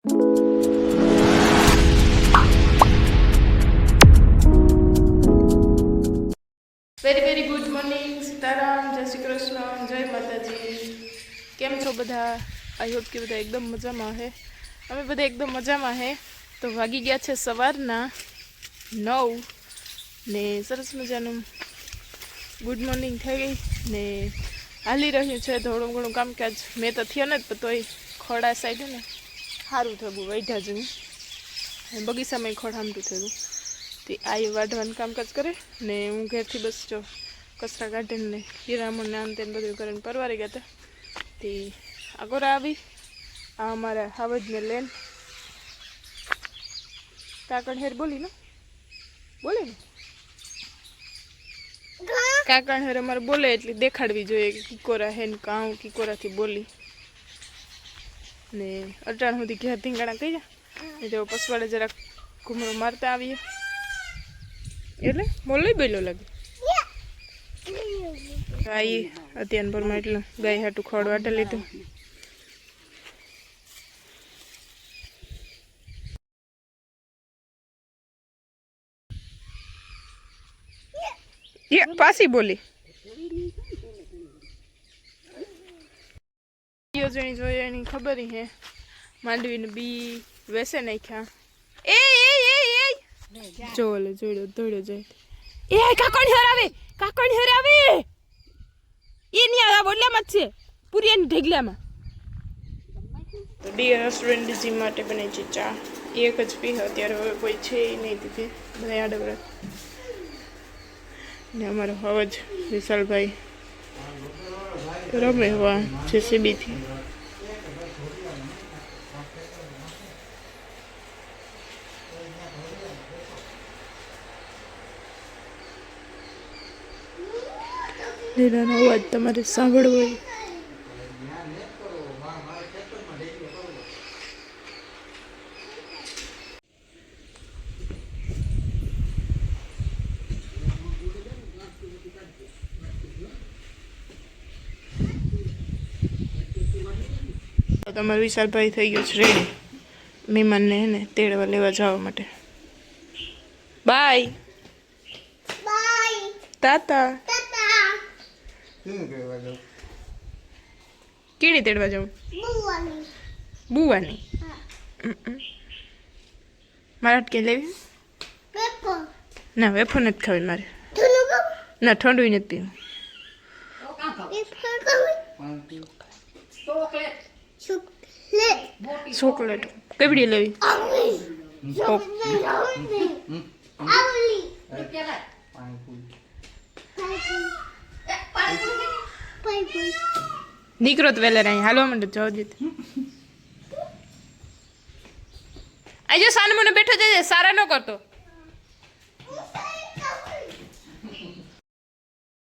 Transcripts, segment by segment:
Very good morning, Sitaram, જય શ્રી કૃષ્ણ, જય માતાજી. કેમ છો બધા? આઈ હોપ કે બધા એકદમ મજામાં હે. અમે બધા એકદમ મજામાં હે. તો વાગી ગયા છે સવારના 9 ને સરસ મજાનું ગુડ મોર્નિંગ થઈ ગઈ ને હાલી રહ્યું છે થોડું ઘણું કામકાજ. મેં તો થયો ને તોય ખોડા સાઈડ ને સારું થયું વૈઢા જેવું બગીચામાં ખોડ હામટું થયું તે આ વાઢવાનું કામકાજ કરે ને હું ઘેરથી બસ જો કચરા કાઢીને ને હીરામણ આમ તેમ બધું કરીને પરવારી ગયા હતા. તે આગોરા આવી આ અમારા હાવજને લેન કાકણ હેર બોલી ને બોલે ને કાકણ હેર અમારે બોલે એટલે દેખાડવી જોઈએ કે કિકોરા હે ને કાં કિકોરાથી બોલી ને અટાણ સુધી ઘેર ધીંગાણા કહી જા ને તેઓ પસવાડે જરાક ઘૂમરો મારતા આવીએ એટલે બોલો બેલો લાગે ગાય અત્યાર પરમાં એટલે ગાય હાટું ખોડ વાટે લીધું. પાછી બોલી જણી જોઈએ એની ખબર હે માંડવીને બી વેસે નાખ્યા. એ જો ઓલે જોડ્યો દોડ્યો જાય એ કાકણ હરાવે એ ની આ બોલ્યામાં જ છે પૂરી એની ઢેગલામાં. તો ડીયર રેસ્ટોરન્ટજી માટે બને છે ચા એક જ પી અત્યારે હવે કોઈ છે નહીં દીધી બધા આડવરા ને અમારો હવજ વિશાલભાઈ રમે હવા જેસીબીથી. લીલાનો અવાજ તમારે સાંભળવો હોય તમારો વિશાલભાઈ થઈ ગયો છે રેડી મહેમાનને હે ને તેડવા લેવા જવા માટે. બાય તાતા કેડી તેડવા જાઉં બુવાની મારે અટકે લેવી ના વેફર નથી ખાવી મારે ના ઠંડુ નથી પીવું. ચોકલેટ કેવડી લેવી નીકળો તો વેલા અહીં હાલવા માંડે જવા દે આજે સાને મને બેઠો જજે સારા ન કરતો.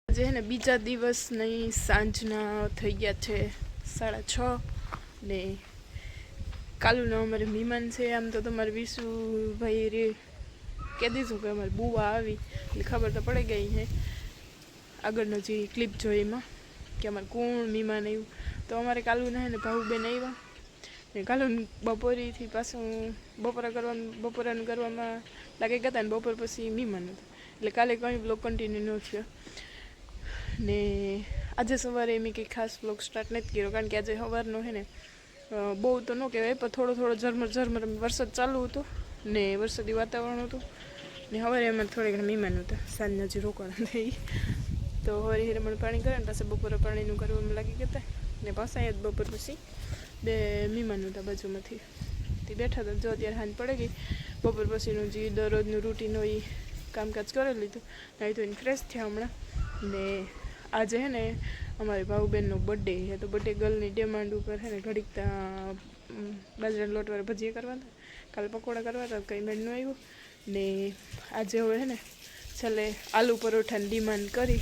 આજે હે ને બીજા દિવસની સાંજના થઈ ગયા છે 6:30 ને કાલુનો અમારે મહેમાન છે. આમ તો તમારે વિશુભાઈ રે કહી દીધું કે અમારે બુવા આવી એટલે ખબર તો પડી ગઈ હે આગળનો જે ક્લિપ જોઈ એમાં કે અમારે કોણ મહેમાન આવ્યું. તો અમારે કાલુના હે ને ભાવુબેન આવ્યા ને કાલુ બપોરેથી પાછું બપોરાનું કરવામાં લાગી ગયા હતા ને બપોર પછી મહેમાન હતા એટલે કાલે કંઈ બ્લોગ કન્ટિન્યુ ન થયો ને આજે સવારે મેં કંઈ ખાસ બ્લોગ સ્ટાર્ટ નથી કર્યો કારણ કે આજે સવારનો હે ને બહુ તો ન કહેવાય પણ થોડો ઝરમર વરસાદ ચાલુ હતો ને વરસાદી વાતાવરણ હતું ને સવારે એમાં થોડા ઘણા મહેમાન હતા સાંજના જે રોકાણ થઈ તો હવે હીરામણ પાણી કરે ને પાસે બપોરે પાણીનું કરવામાં લાગી ગયા હતા ને પાછા અહીંયા જ બપોર પછી 2 મહેમાન હતા બાજુમાંથી તે બેઠા હતા. જો અત્યારે હાંજ પડે ગઈ બપોર પછીનું જે દરરોજનું રૂટીન હોય એ કામકાજ કરી લીધું નહીં તો એને ફ્રેશ થયા હમણાં. ને આજે હે ને અમારી ભાવુબેનનો બર્થડે છે તો બર્થડે ગર્લની ડિમાન્ડ ઉપર હે ને ઘડીક ત્યાં બાજરાના લોટવાળા ભજીયા કરવા હતા કાલે પકોડા કરવા હતા કંઈ મેળ ન આવ્યું ને આજે હવે હે ને છેલ્લે આલુ પરોઠાની ડિમાન્ડ કરી.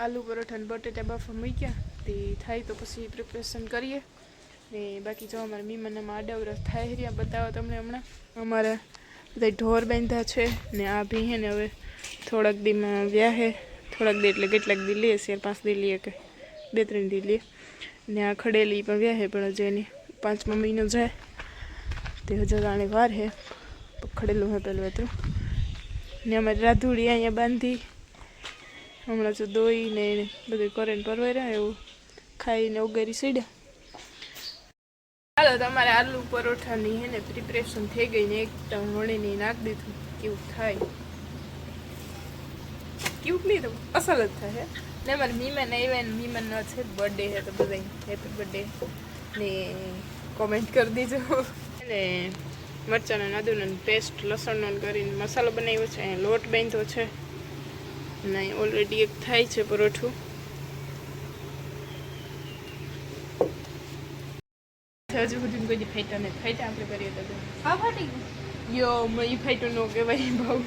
આલુ પરોઠાને બટેટા બાફા મૂક્યા તે થાય તો પછી પ્રિપરેશન કરીએ ને બાકી જો અમારા મહેમાનમાં આડાવરા થાય રહ્યા બતાવો તમને હમણાં. અમારા બધા ઢોર બાંધ્યા છે ને આ ભી હે ને હવે થોડાક દીમાં વ્યાહે થોડાક દી એટલે કેટલાક દી લઈએ 4-5 દી લઈએ કે 2-3 દી લઈએ ને આ ખડેલી પણ વ્યાહે પણ હજી એની 5મા મહિનો જાય તે હજારાણી વાર હે પકડેલું હે પેલું હતું ને અમારી રાધુડી અહીંયા બાંધી હમણાં જો દોઈને બધું કરીને પરવાઈ રહ્યા એવું ખાઈને ઉગારી સીડ્યા. ચાલો તમારે આલુ પરોઠાની હે ને પ્રિપરેશન થઈ ગઈ ને એકદમ વણીને નાખી દીધું. કેવું થાય કેવું નહીં તો અસલ જ થાય ને. અમારે મીમાન આવ્યા ને મીમાનનો છે બર્થડે છે તો બધા હેપી બર્થડે ને કોમેન્ટ કરી દીજો. અને મરચાંનો નાદુનો પેસ્ટ લસણનો કરીને મસાલો બનાવ્યો છે. અહીંયા લોટ બાંધ્યો છે ને ઓલરેડી એક થાય છે પરોઠું. હજુ સુધી કોઈ ફાઈટા ને ફાઈટા આપણે કરીએ તો હા ફાટી યો એ ફાઈટું ન કહેવાય ભાવ.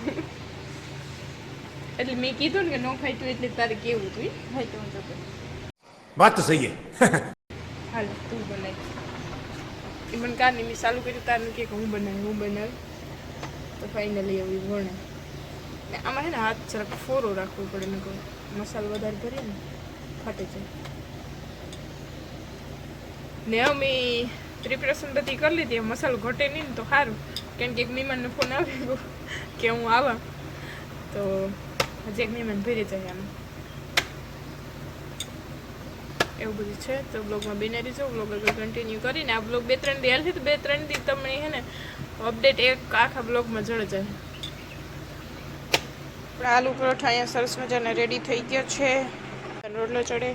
એટલે મેં કીધું ને કે નો ફાઈટું એટલે તારે કેવું હતું ફાઈટું તો વાત તો સહી હાલ તું બનાવી એ મને કારની મેં ચાલુ કર્યું તારનું કે હું બનાવી તો ફાઇનલી એવું વણે ને આમાં છે ને હાથ જરાક ફોરો રાખવો પડે ને કહું મસાલો વધારે ભરીએ ને ફાટે જાય ને અમે પ્રિપરેશન બધી કરી લીધી મસાલો ઘટે નહીં ને તો સારું કેમ કે એક મહેમાનનો ફોન આવી ગયો કે હું આવા તો હજી એક મહેમાન ભરી જાય આમ એવું બધું છે. તો બ્લોગમાં બની રહીજો બ્લોગ આગળ કન્ટિન્યુ કરીને આ બ્લોગ 2-3 દી હાલશે તો 2-3 દી તમને છે ને અપડેટ એક આખા બ્લોગમાં જળ જાય. આલુ પરોઠા અહીંયા સરસ મજાના રેડી થઈ ગયા છે. રોટલો ચડે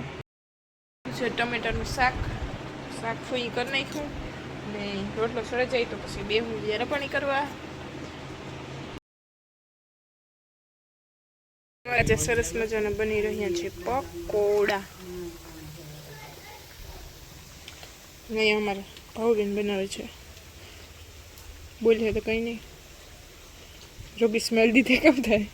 છે ટમેટાનું શાક ફૂઈ કરી નાખ્યું ને રોટલો સળે જાય તો પછી બે હું રપાણી કરવા. આજે સરસ મજાના બની રહ્યા છે પકોડા. અહીંયા અમારા ભાવબેન બનાવે છે. બોલીએ તો કંઈ નહીં જોગી સ્મેલ દીધી કેમ થાય.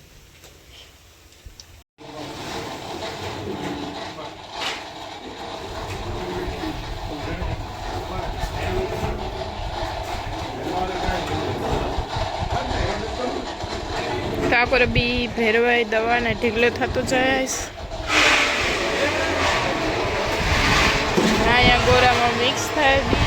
તાપર બી ભેરવાય દવા ને ઢીગલો થતો જાય. અહીંયા ગોરામાં મિક્સ થાય બી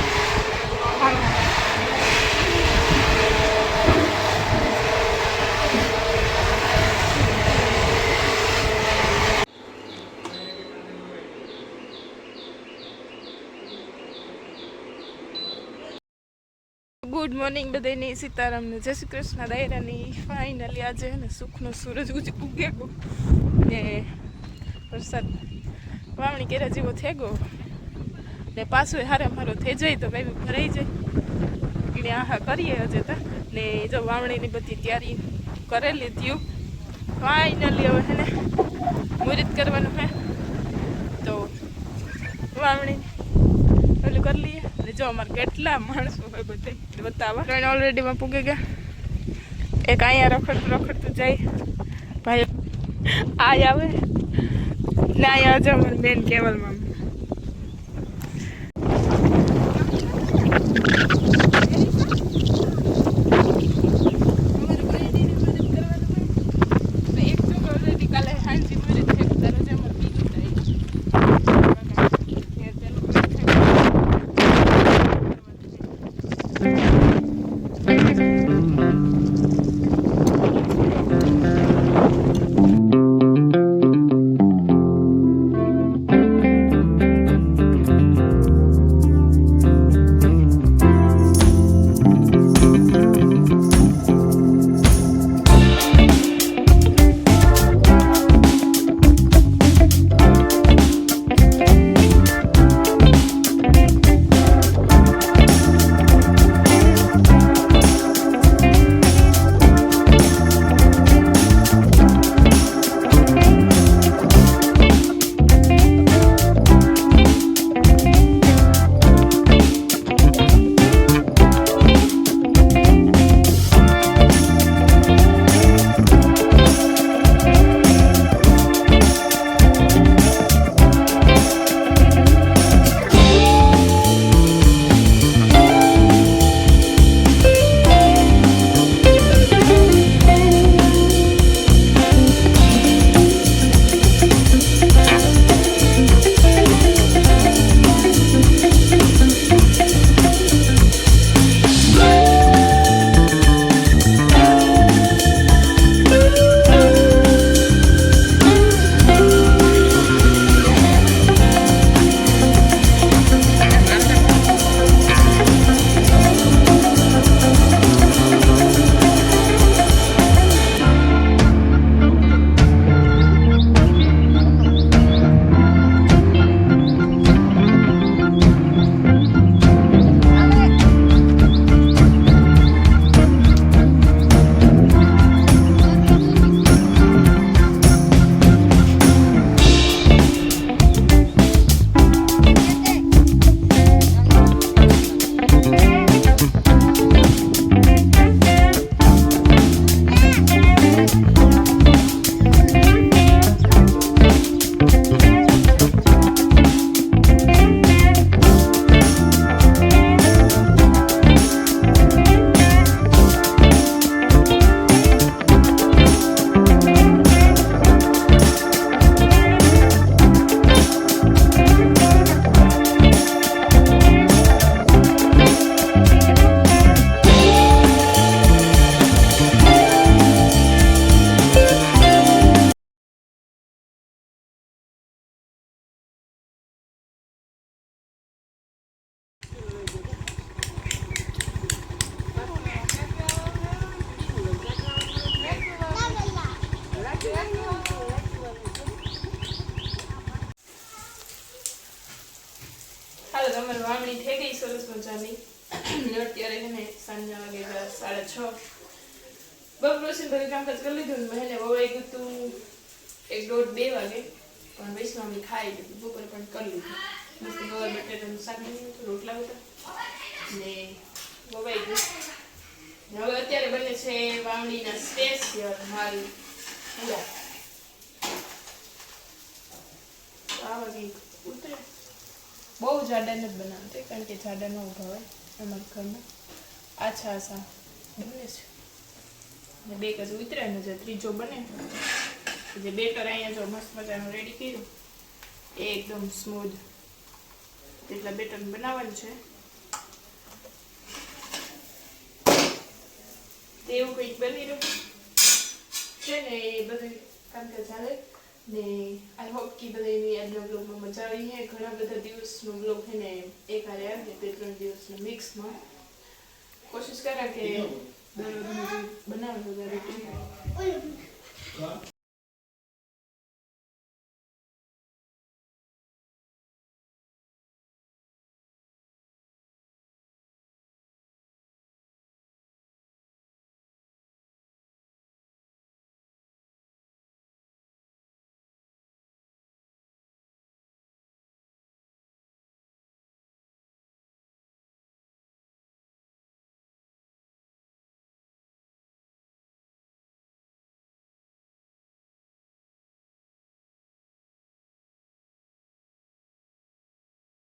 ગુડ મોર્નિંગ બધાને સીતારામને જય શ્રી કૃષ્ણ. દાયરાની ફાઇનલી આજે ને સુખનો સૂરજ ઉગે ગયો ને વરસાદ વાવણી કેરા જેવો થઈ ગયો ને પાછું હારે મારો થઈ જાય તો ભાઈ ભરાઈ જાય એટલે આહા કરીએ હજે તા ને જો વાવણીની બધી તૈયારી કરેલી થયું. ફાઇનલી હવે હે ને મુહૂર્ત કરવાનું હે તો વાવણી ઓલું કરી લઈએ. જો અમારે કેટલા માણસો હોય બધે બતાવવા. ટ્રેન ઓલરેડીમાં પૂગી ગયા. એક અહીંયા રખડતું જાય ભાઈ આ આવે ને અહીંયા જ અમારે બેન કેવલમાં ને સાંજના વાગે 6:30. બપોર પછી બધું કામકાજ કરી લીધું ને બહેને વવાઈ ગયું હતું 1:30-2 વાગે, પણ વૈષ્ણવની ખાઈ લીધું. બપોરે પણ કરી લીધું. મસ્ત ગવાર બટેટાનું શાક બનાવ્યું હતું, રોટલા હતા ને વવાઈ ગયું. હવે અત્યારે બને છે વાવણીના સ્પેશિયલ માલ પૂરા. આવા કંઈક ઉતરે. બહુ જાડા નથી બનાવતી કારણ કે જાડા ન ભાવે અમારા ઘરમાં. આછા બને છે ને 2 જ ઉતરે ને જે ત્રીજો બને જે બેટર અહીંયા જો મસ્ત મજાનું રેડી કર્યું એ એકદમ સ્મૂધ એટલા બેટર બનાવવાનું છે. એવું કંઈક બની રહ્યું છે ને એ બધું કામકાજ ચાલે ને. આઈ હોપ કે બધાની આજના બ્લોગમાં મજા આવી છે. ઘણા બધા દિવસનો બ્લોગ છે ને એક હારે આવે 2-3 દિવસના મિક્સમાં. કોશિશ કરા કે દરરોજ બનાવવાનું